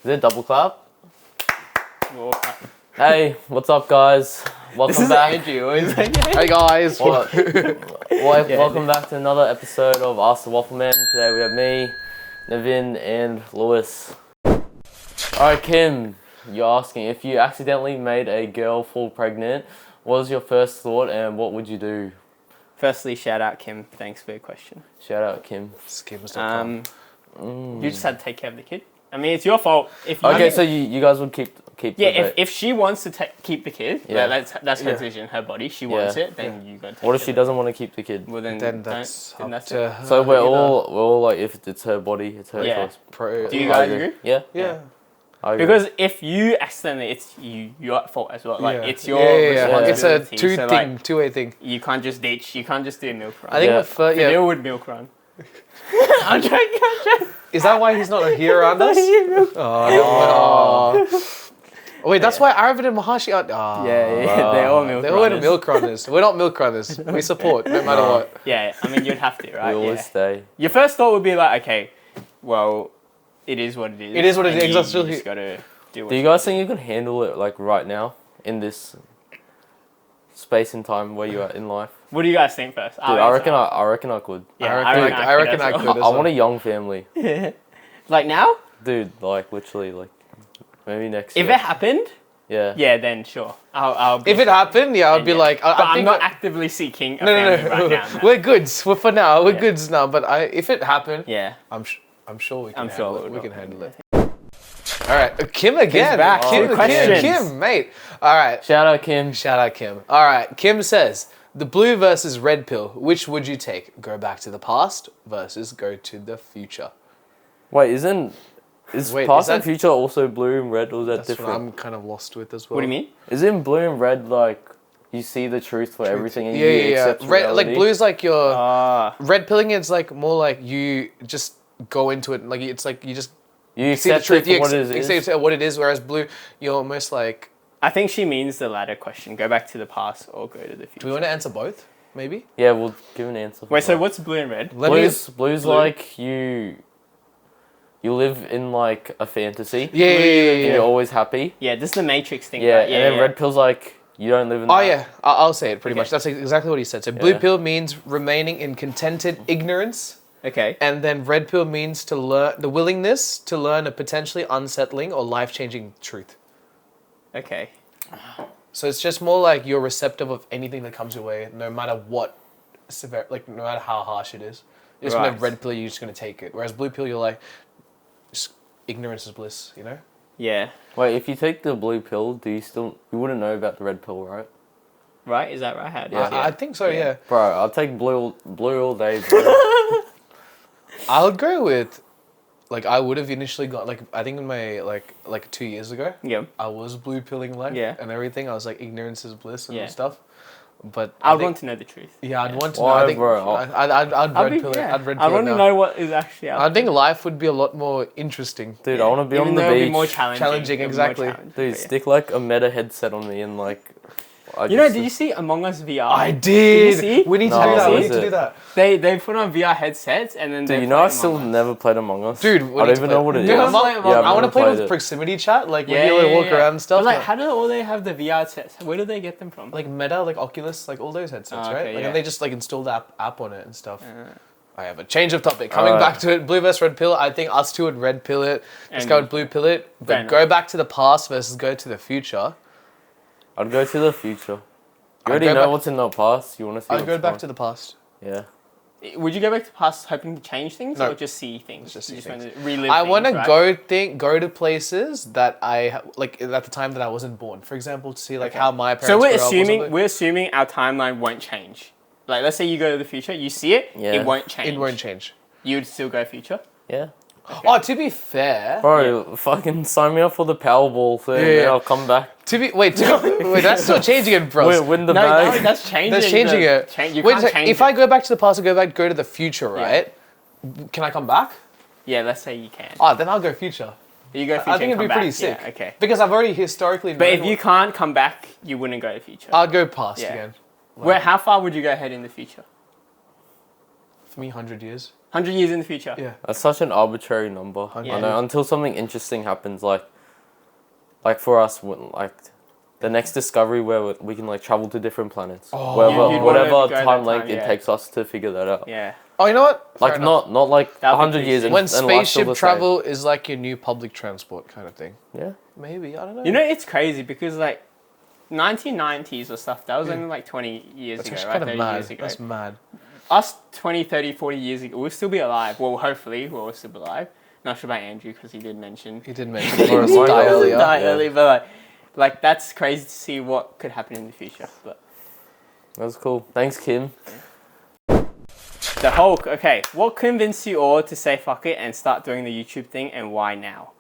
Is it double clap? Well, Hey, what's up, guys? Welcome back. Hey guys. Welcome back to another episode of Ask the Waflmn. Today we have me, Navin, and Lewis. Alright, Kim, you're asking if you accidentally made a girl fall pregnant, what was your first thought and what would you do? Firstly, shout out Kim. Thanks for your question. Shout out, Kim. You just had to take care of the kid. I mean, it's your fault. If you Okay, so you guys would keep yeah, if she wants to keep the kid, Yeah. that's her decision, her body. She wants it, then you gotta take What if care she of doesn't want to keep the kid? it. Well, then that's then up that's to it. her. So we're all like, if it's her body, it's her Yeah. choice. Do you I guys agree? Yeah, Yeah. I agree. Because if you accidentally, it's you're at fault as well. Like Yeah. it's your It's responsibility. a So, two-way thing. you can't just ditch. You can't just do a milk run. I think Yeah. Fadhil would milk run. I'm joking. Is that why he's not here around us? Wait, that's why Arraviind and Maharshi are. Yeah, they're all milk They're all runners. milk runners. We're not milk runners. We support no matter what. Yeah, I mean, you'd have to, right? we always Yeah. stay. Your first thought would be like, okay, well, it is what it is. It is what it and is, You exactly. just gotta do what Do you guys think you could handle it like right now in this space and time where you are in life? What do you guys think first? Dude, I reckon I could. Yeah, I reckon I as could. well. as I well. want a young family, Like now, dude. Like literally, like maybe next if year. it happened, Yeah. yeah, then sure. I'll be If it happened, yeah, I'd be like, but I I'm think not actively seeking a no, family no. right now. No. We're goods. We're for now. We're Yeah. goods now. But if it happened, Yeah, I'm sure we can. I'm sure handle it. we We will. can handle it. All right, Kim again. back. Kim, Two questions. Kim, mate. All right. Shout out Kim. Shout out Kim. All right, Kim says, the blue versus red pill, which would you take? Go back to the past versus go to the future? Wait, is Wait, past is that- and future also blue and red, or is that That's what different? I'm kind of lost with as well. what do you mean? Isn't blue and red like you see the truth for everything and you accept Red, reality? like blue's like your... Ah, red pilling is like more like you just go into it. Like it's like you just you see the accept truth. it You for what it is. accept what it is, whereas blue, you're almost like... I think she means the latter question. Go back to the past or go to the Do we future. want to answer both? Maybe? Yeah, we'll give an answer. for Wait, so that. what's blue and red? Let me... Blue's Blue. like you live in like a fantasy. Yeah, yeah, yeah, yeah, And yeah. you're always happy. Yeah, this is the Matrix thing. Yeah, right? and then red pill's like you don't live in Oh that. yeah, I'll say it pretty Okay. much. That's exactly what he said. So blue Yeah. pill means remaining in contented ignorance. Okay. And then red pill means to learn the willingness to learn a potentially unsettling or life-changing truth. Okay. So it's just more like you're receptive of anything that comes your way, no matter what severe, like no matter how harsh it is. You're just gonna Right. red pill, you're just gonna take it. Whereas blue pill, you're like, just ignorance is bliss, you know? Yeah. Wait, if you take the blue pill, you wouldn't know about the red pill, right? Right? Is that right? How do you Yeah. see it? I think so, yeah. Bro, I'll take blue all day. Bro. I would go with, like I would have initially got like I think in my like 2 years ago, Yeah. I was blue pilling life Yeah. and everything. I was like ignorance is bliss and Yeah. stuff. But I would think- want to know the truth. Yeah, I'd want to know. Why, I think bro? I'd red pill it. I'd red I pill it want to now. know what is actually out I think life would be a lot more interesting. Dude, Yeah. I want to be Even on though the it'll be beach. more challenging. Challenging, It'll be more exactly. challenging, Dude, but yeah. stick like a meta headset on me and like. You know, did you see Among Us VR? I Did did. you see? We need to No, do that. We what need is to do it? that. They put on VR headsets and then Dude, they you know play I still Among Us. never played Among Us. Dude, I we don't need to even play- know what it is. Dude, Yeah, I'm not- I've I never want to play played with it. proximity chat, like Yeah, when you able to yeah, walk yeah. around and stuff. But like, how do all they have the VR sets? Where do they get them from? like Meta, like Oculus, like all those headsets, Oh, right? okay, Like, yeah. and they just like install the app on it and stuff. I have a change of topic. Coming Alright. back to it, blue versus red pill. I think us two would red pill it. Let's And- go with blue pill it. Fair But enough. go back to the past versus go to the future. I'd go to the future. You I'd already go know back- what's in the past. You want to see I'd what's go back going- to the past. Yeah. Would you go back to the past hoping to change things No. or just see things? Just see you things. want to relive I things, want to right? go to places that I like at the time that I wasn't born. For example, to see like Okay. how my parents. So grew up or something. we're assuming our timeline won't change. Like, let's say you go to the future, you see it, Yeah. it won't change. It won't change. You would still go future. Yeah. Oh, to be fair, Bro, fucking sign me up for the Powerball thing. Yeah, yeah. And I'll come back. wait, that's still changing it, bro. Win the No, bag. that's changing. That's changing it. You Wait, can't a sec, change if it. I go back to the past and go to the future, right? Can I come back? Yeah, let's say you can. Oh, then I'll go future. You go future I think and it'd be come pretty back. sick. Yeah, okay. Because I've already historically. But known if you what- can't come back, you wouldn't go to future. I'd go past Yeah. again. How far would you go ahead in the future? For me, 100 years. 100 years in the future. Yeah. That's such an arbitrary number. Yeah. I know, until something interesting happens, like for us, like the next discovery where we can like travel to different planets, Oh. You'd wanna whatever go that time length time, it yeah. takes us to figure that out. Yeah. Oh, you know what? Fair Like enough. not like That'd be 100 pretty years. sick. And, When and life's still spaceship the travel is like your new public transport kind of thing. same. Yeah. Maybe, I don't know. You know, it's crazy because like 1990s or stuff, that was only like 20 years that's ago, actually right? kind of 30 mad. years ago. That's mad. Us 20, 30, 40 years ago, we'll still be alive. Well, hopefully, we'll still be alive. Not sure about Andrew because he did mention. He did mention that he Or was Michael. die earlier. Die Yeah. early, but like that's crazy to see what could happen in the future. But That was cool. Thanks, Kim. the Hulk, okay, what convinced you all to say fuck it and start doing the YouTube thing, and why now?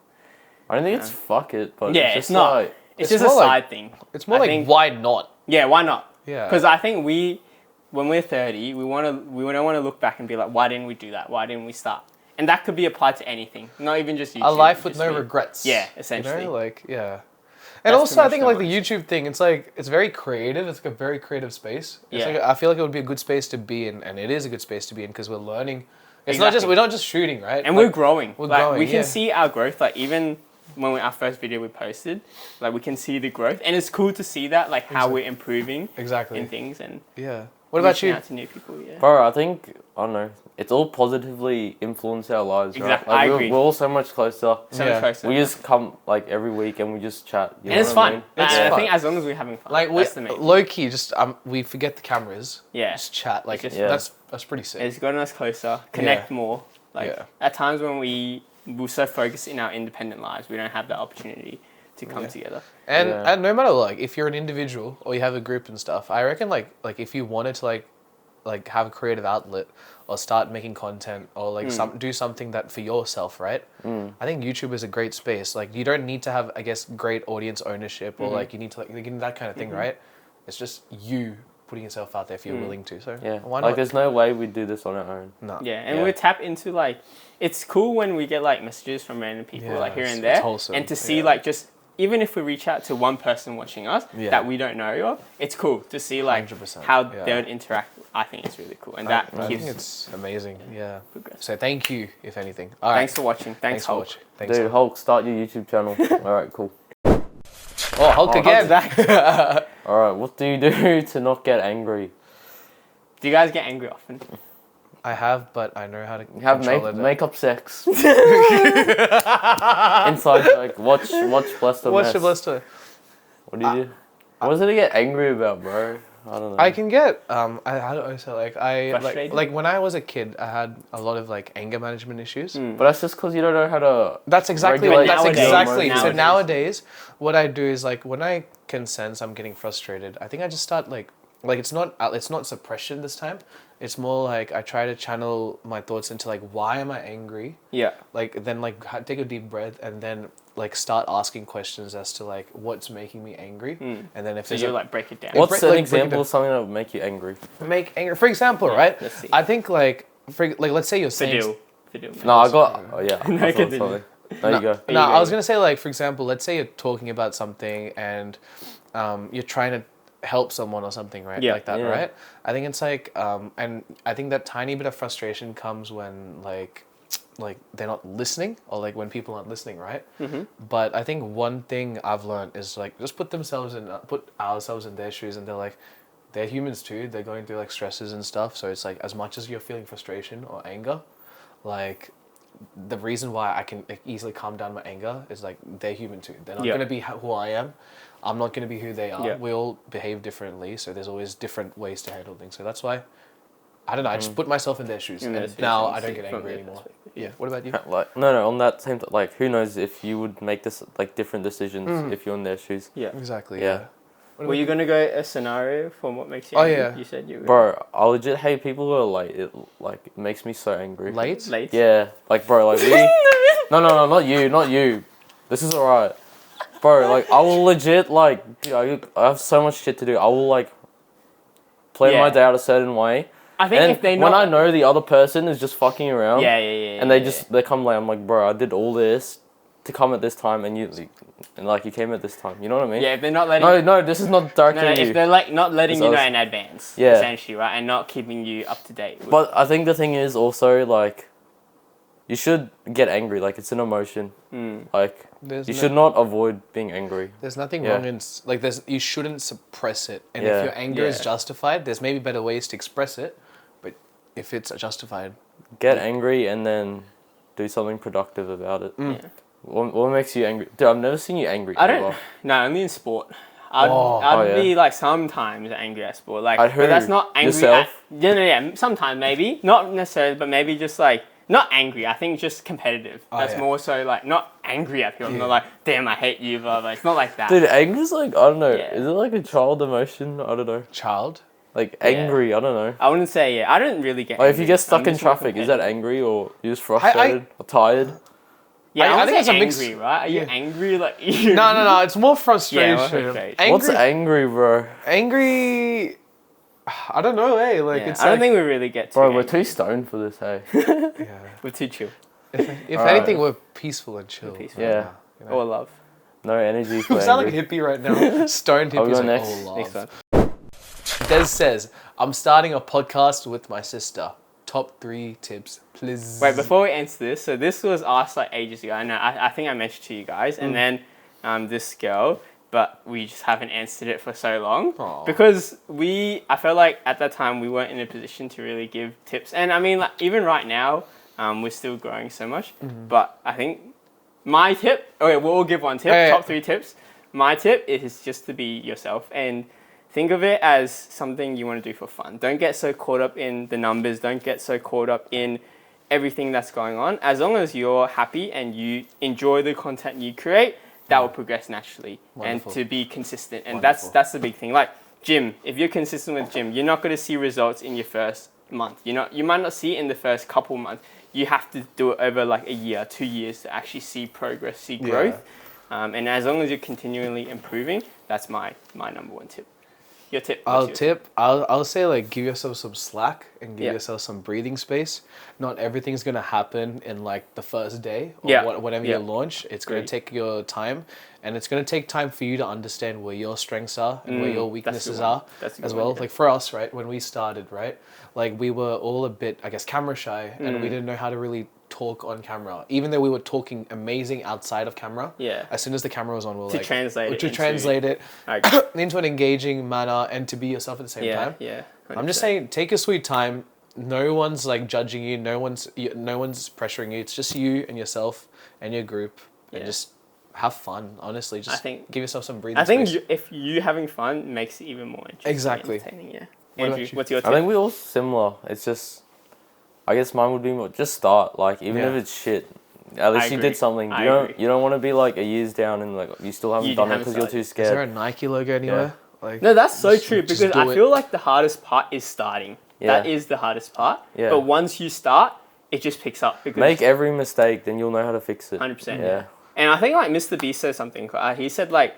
I don't think it's fuck it, but Yeah, it's it's just not. like It's It's just a more like- side thing. It's more I like, think- why not? Yeah, why not? Yeah. Because I think when we're 30, we don't want to look back and be like, why didn't we do that? Why didn't we start? And that could be applied to anything, not even just YouTube. A life with just no me. regrets. Yeah, essentially. You know, like, yeah. And That's also, pretty I much think how like it the YouTube thing, it's like it's very creative. It's like a very creative space. It's Yeah. like, I feel like it would be a good space to be in, and it is a good space to be in because we're learning. It's not just Exactly. we're not just shooting, right? And Like, we're growing. we're Like, growing, we can yeah. see our growth. Like even when our first video we posted, like we can see the growth, and it's cool to see that, like how we're improving exactly. in things and Yeah. What about reaching you? out to new people. Yeah. Bro, I think I don't know. It's all positively influenced our lives, Exactly, right? I Like, agree. We're all so much closer. So Yeah. much closer. We just come like every week and we just chat. You and know it's what fun. I mean? It's I fun. think as long as we're having fun, Like we that's the main thing. low key, just we forget the cameras. Yeah. Just chat. Like Just- Yeah. that's pretty sick. It's gotten us closer, connect more. Like Yeah. at times when we're so focused in our independent lives, we don't have that opportunity to come Yeah. together. And Yeah. and no matter like if you're an individual or you have a group and stuff, I reckon like if you wanted to like have a creative outlet or start making content or like do something that for yourself, right? I think YouTube is a great space. Like you don't need to have, I guess, great audience ownership or like you need to like that kind of thing, right? It's just you putting yourself out there if you're willing to. So Yeah. why Like not? there's no way we'd do this on our own. No. Yeah, and Yeah. we tap into like it's cool when we get like messages from random people Yeah, like here it's- and it's there, wholesome, and to see yeah. like just even if we reach out to one person watching us Yeah. that we don't know of, it's cool to see like 100%, how yeah. they would interact. I think it's really cool, and that I keeps think it's amazing. Yeah. progress. So thank you, if anything. All right. Thanks for watching. Thanks, for Hulk. watching. Thanks. Dude, Hulk, start your YouTube channel. All right, cool. Oh, Hulk again. All right, what do you do to not get angry? Do you guys get angry often? I have, but I know how to You have control it. make-up sex. Inside joke. Watch Blessed What's Mess. your blister? What do you do? What is it to get angry about, bro? I don't know. I can get I don't know, so like Frustrated? like when I was a kid I had a lot of like anger management issues. But that's just because you don't know how to. That's exactly Regulate that's your exactly. emotions. So nowadays what I do is like when I can sense I'm getting frustrated, I think I just start like it's not suppression this time. It's more like I try to channel my thoughts into like why am I angry? Yeah. Like then like take a deep breath and then like start asking questions as to like what's making me angry, and then if So there's you a, like break it down. What's break- an like, break it example down. of something that would make you angry? make anger, for example, right? let's see. I think like let's say you're saying Fadhil. No, I got. Oh yeah. No, I thought continue. something. There you go. you No, go. I was gonna say like for example, let's say you're talking about something and you're trying to help someone or something, right? Yeah. Like that, Yeah. right? I think it's like and I think that tiny bit of frustration comes when like they're not listening or like when people aren't listening, right? Mm-hmm. But I think one thing I've learned is like just put ourselves in their shoes and they're humans too. They're going through like stresses and stuff. So it's like as much as you're feeling frustration or anger, like the reason why I can like, easily calm down my anger is like they're human too. They're not Yeah. going to be who I am. I'm not going to be who they are. Yeah. We all behave differently, so there's always different ways to handle things. So that's why I don't know. I just put myself in their shoes, In their and shoes now and I don't see get from angry their anymore. perspective. Yeah. What about you? Like no, on that same like who knows if you would make this like different decisions if you're in their shoes. Yeah. Exactly. Yeah. Yeah. What Were about you gonna go a scenario for what makes you Oh, angry? yeah. You said you were Bro, I legit hate people who are late. It makes me so angry. late? late. Yeah, like bro, like we. No, not you. This is alright. Bro, like I will legit like I have so much shit to do. I will like plan Yeah. my day out a certain way. I think And if they when know I know the other person is just fucking around, Yeah. and they come late, I'm like, bro, I did all this to come at this time, and you and like you came at this time. You know what I mean? Yeah, if they're not letting... No, this is not directly No, you. if they're like not letting It's you know us. in advance, Yeah. essentially, right? And not keeping you up to date. With, But I think the thing is also like, you should get angry. Like it's an emotion. Like you should not avoid being angry. There's nothing Yeah. wrong in like you shouldn't suppress it. And Yeah. if your anger is Yeah. justified, there's maybe better ways to express it. But if it's justified, Get angry and then do something productive about it. yeah. What makes you angry? Dude, I've never seen you angry. I don't... ever. No, only in sport. I'd yeah. be like sometimes angry at sport. Like, At but that's who? not angry Yourself? at... Yeah, sometimes maybe. Not necessarily, but maybe just like... Not angry, I think just competitive. That's yeah. more so like, not angry at people. I'm not like, damn, I hate you, blah, blah. It's not like that. Dude, anger's like, I don't know. Yeah. Is it like a child emotion? I don't know. child. Like angry, I don't know. I wouldn't say, yeah. I don't really get Like angry. if you get stuck I'm in just more traffic, is that competitive. angry or you're just frustrated or tired? Yeah, I I, think think it's a mix- angry, right? Are you yeah. angry? Like, you... No. It's more frustration. Yeah, more frustration. Angry, What's angry, bro? angry. I don't know. Like Yeah, it's. I don't like, think we really get too Bro, we're angry. too stoned for this, hey. Yeah. We're too chill. If Alright. anything, we're peaceful and chill. peaceful. Yeah. now, you know? Or love. No energy for We sound like angry. a hippie right now. Stoned I'll hippies. go Like, next. oh, love. Next one. Des says, I'm starting a podcast with my sister. Top 3 tips, please. Wait, before we answer this, so this was asked like ages ago. I know, I think I mentioned to you guys, and then this girl, but we just haven't answered it for so long. Aw. Because I felt like at that time we weren't in a position to really give tips. And I mean, like, even right now, we're still growing so much. But I think my tip, okay, we'll give one tip, Yeah. top 3 tips. My tip is just to be yourself and think of it as something you want to do for fun. Don't get so caught up in the numbers. Don't get so caught up in everything that's going on. As long as you're happy and you enjoy the content you create, that will progress naturally. Wonderful. And to be consistent. And Wonderful. that's the big thing. Like gym, if you're consistent with gym, you're not going to see results in your first month. You might not see it in the first couple months. You have to do it over like a year, 2 years to actually see progress, see growth. And as long as you're continually improving, that's my number 1 tip. Your tip. I'll say like give yourself some slack and give Yeah. yourself some breathing space. Not everything's gonna happen in like the first day or Yeah. whenever Yeah. you launch. It's gonna Agreed. take your time, and it's gonna take time for you to understand where your strengths are and where your weaknesses one. are That's a as good well. one, yeah. Like for us, right, when we started, right, like we were all a bit, I guess, camera shy, and we didn't know how to really talk on camera, even though we were talking amazing outside of camera. Yeah. As soon as the camera was on, we were To like translate it to into- translate it Like, into an engaging manner and to be yourself at the same time. yeah. I'm just saying, take your sweet time. No one's like judging you. No one's pressuring you. It's just you and yourself and your group, and Yeah. just have fun. Honestly, just give yourself some breathing I think space. if you having fun makes it even more interesting. Exactly. Entertaining, yeah. What about Andrew, you? what's your I tip? think we're all similar. It's just, I guess mine would be more, just start. Like, even Yeah. if it's shit, at least you agree. did something. I You don't, agree. you don't want to be like a year's down and like you still haven't You done it haven't because you're started. too Is there a scared. Nike logo anywhere? Like, No, that's so Just- true just because do I it. feel like the hardest part is starting. Yeah. That is the hardest part. Yeah. But once you start, it just picks up because Make every mistake, then you'll know how to fix it. 100%. Yeah. And I think like Mr. Beast said something. He said like,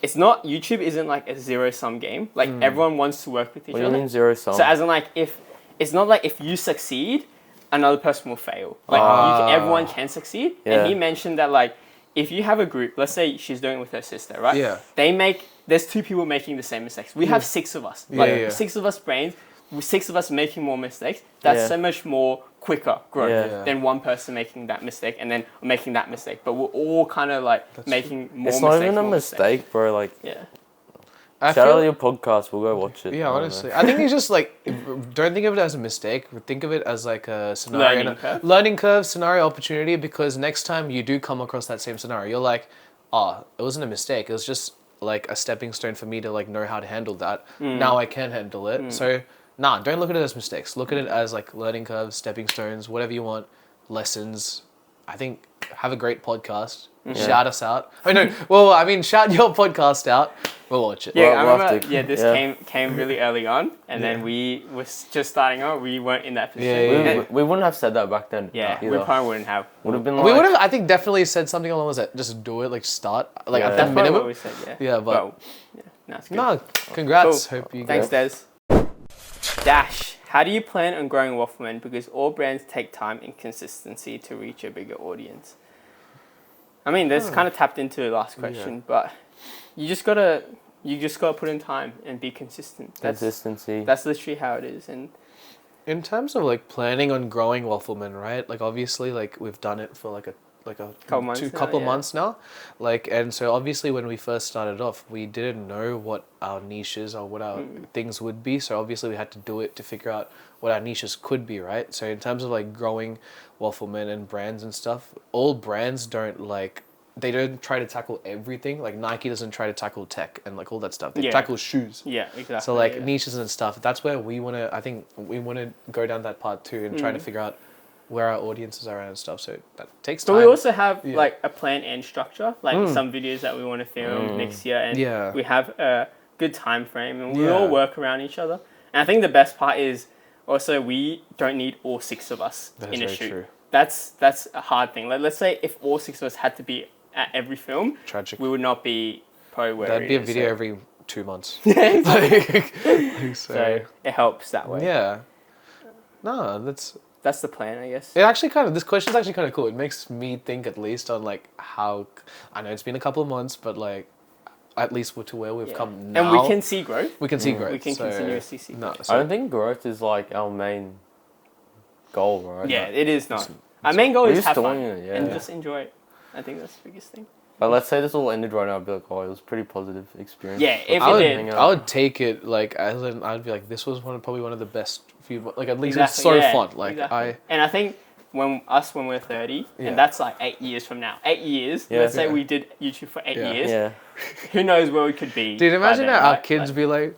it's not YouTube isn't like a zero-sum game. Like everyone wants to work with each What do you other. mean zero sum? So as in like if it's not like if you succeed, another person will fail. Like everyone can succeed. Yeah. And he mentioned that like if you have a group, let's say she's doing it with her sister, right? Yeah. There's 2 people making the same mistakes. We have 6 of us. Like Yeah. 6 of us brains, with 6 of us making more mistakes. That's Yeah. so much more quicker growth Yeah. than one person making that mistake and then making that mistake. But we're all kind of like making more it's mistakes. not even a more mistake, bro. Like, Yeah. I shout out feel, your podcast. We'll go watch it. yeah, I don't honestly, know. I think it's just like don't think of it as a mistake. Think of it as like a scenario, Learning curve. scenario, opportunity. Because next time you do come across that same scenario, you're like, it wasn't a mistake. It was just like a stepping stone for me to like know how to handle that. Now I can handle it. So don't look at it as mistakes. Look at it as like learning curves, stepping stones, whatever you want, lessons. I think have a great podcast. Shout us out. Shout your podcast out. We'll watch it. Yeah, We'll I have remember. to- Yeah, this yeah. came really early on, and then we was just starting out. We weren't in that position. Yeah. We wouldn't have said that back then. Yeah, we either. probably wouldn't have. Would have been We like, would have, I think, definitely said something along those lines. Just do it, like start, like Yeah. at That's the probably what minimum. we said. Yeah. Yeah, but Well, yeah, no, it's good. no, congrats. Cool. Hope you Thanks, guys. Des. Dash. How do you plan on growing Waffleman? Because all brands take time and consistency to reach a bigger audience. I mean, there's kind of tapped into the last question, but you just gotta put in time and be consistent. Consistency. That's literally how it is. And In terms of like planning on growing Waffleman, right? Like obviously, like we've done it for like a couple months now, like, and so obviously when we first started off, we didn't know what our niches or what our things would be. So obviously we had to do it to figure out what our niches could be, right? So in terms of like growing Waffleman and brands and stuff, all brands they don't try to tackle everything. Like Nike doesn't try to tackle tech and like all that stuff. They tackle shoes. Yeah, exactly. So like niches and stuff. That's where I think we want to go down that part too and try to figure out where our audiences are and stuff. So that takes time. But we also have like a plan and structure, like some videos that we want to film next year, and we have a good time frame, and we all work around each other. And I think the best part is also we don't need all 6 of us in a shoot. True. That's a hard thing. Like let's say if all 6 of us had to be at every film, tragic. We would not be probably where that'd be a video every 2 months. So it helps that way. Yeah. No, that's the plan, I guess. This question's actually kind of cool. It makes me think at least on like how, I know it's been a couple of months, but like at least to where we've come now. And we can see growth. We can see growth. We can continuously see growth. I don't think growth is like our main goal, right? Yeah, it is not. Our main goal is have fun and yeah. just enjoy it. I think that's the biggest thing. But let's say this all ended right now, I'd be like, oh, it was a pretty positive experience. Yeah, if it did. I would take it like as in, I'd be like, this was probably one of the best few, like at least it's so fun. Like And I think when we're 30, and that's like 8 years from now. 8 years. Let's say we did YouTube for 8 years. Yeah. Who knows where we could be? Dude, imagine our kids be like,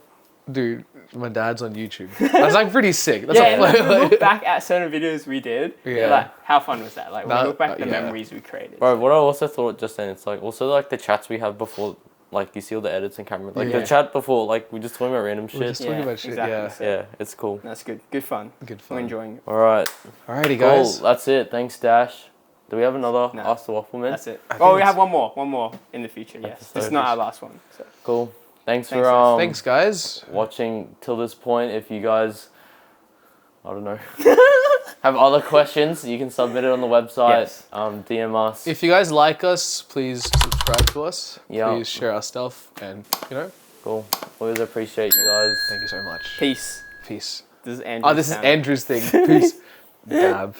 dude, my dad's on YouTube. That's like pretty sick. That's like, we look back at certain videos we did. Yeah. Like, how fun was that? Like, we look back at the memories we created. Bro, what I also thought just then, it's like also like the chats we have before, like you see all the edits and camera, like the chat before, like we just talking about random shit. Just talking about shit. Exactly. Yeah, it's cool. That's good. Good fun. We're enjoying it. All right. Alrighty, guys. Cool. That's it. Thanks, Dash. Do we have another Ask the Waflmn? That's it. Oh, we have one more in the future. Yes, this is not our last one. So. Cool. Thanks for thanks guys watching till this point. If you guys, I don't know, have other questions, you can submit it on the website. DM us. If you guys like us, please subscribe to us. Yeah. Please share our stuff, and Cool. Always appreciate you guys. Thank you so much. Peace. Peace. This is Andrew's. This is Andrew's thing. Peace. Dab.